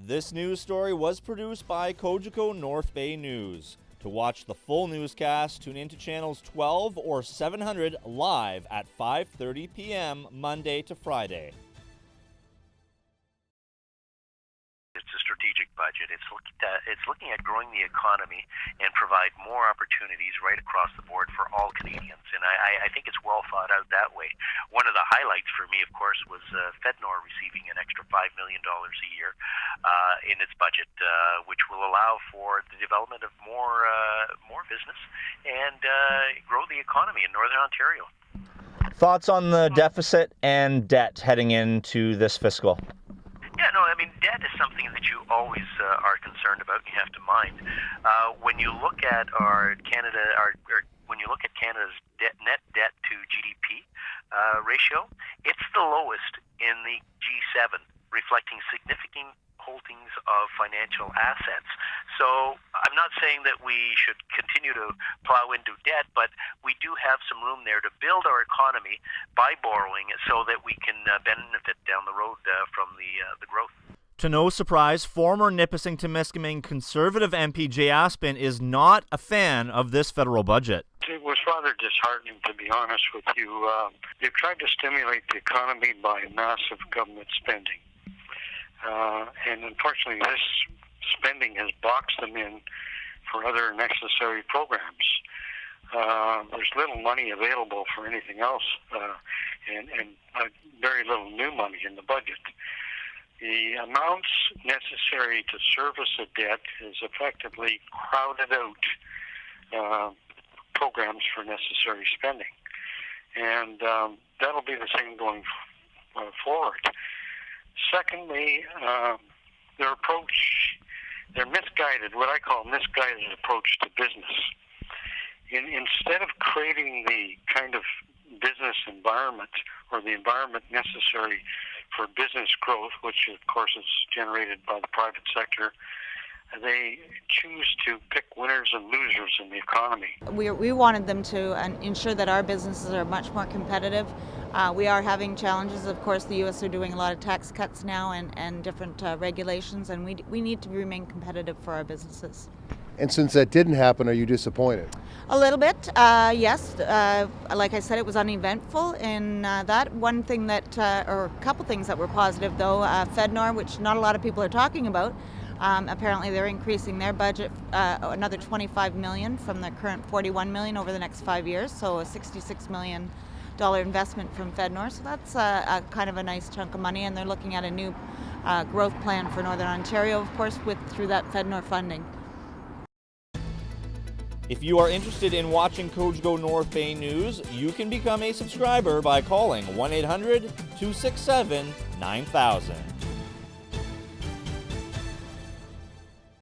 This news story was produced by Cogeco North Bay News. To watch the full newscast, tune into channels 12 or 700 live at 5:30 p.m. Monday to Friday. It's a strategic budget. It's looking at growing the economy and provide more opportunities right across the board for all Canadians. And I think it's well thought out that way. One of the highlights for me, of course, was FedNor receiving an extra $5 million a year in its budget, which will allow for the development of more business and grow the economy in Northern Ontario. Thoughts on the deficit and debt heading into this fiscal? Yeah, no, I mean, debt is something that you always are concerned about. You have to mind when you look at when you look at Canada's net debt to GDP ratio, it's the lowest in the G7, reflecting significant holdings of financial assets. So I'm not saying that we should continue to plow into debt, but we do have some room there to build our economy by borrowing so that we can benefit down the road from the growth. To no surprise, former Nipissing-Temiskaming Conservative MP Jay Aspin is not a fan of this federal budget. It was rather disheartening, to be honest with you. They've tried to stimulate the economy by massive government spending. And unfortunately, this spending has boxed them in for other necessary programs. There's little money available for anything else, and very little new money in the budget. The amounts necessary to service a debt has effectively crowded out programs for necessary spending. And that'll be the same going forward. Secondly, their misguided, what I call misguided approach to business. Instead of creating the kind of business environment or the environment necessary for business growth, which of course is generated by the private sector, they choose to pick winners and losers in the economy. We wanted them to ensure that our businesses are much more competitive. We are having challenges. Of course, the U.S. are doing a lot of tax cuts now and different regulations, and we need to remain competitive for our businesses. And since that didn't happen, are you disappointed? A little bit, yes. Like I said, it was uneventful in that. One thing that, or a couple things that were positive though, FedNor, which not a lot of people are talking about, apparently they're increasing their budget another $25 million from the current $41 million over the next 5 years, so a $66 million investment from FedNor. So that's a kind of a nice chunk of money, and they're looking at a new growth plan for Northern Ontario, of course, through that FedNor funding. If you are interested in watching Cogeco North Bay News, you can become a subscriber by calling 1-800-267-9000.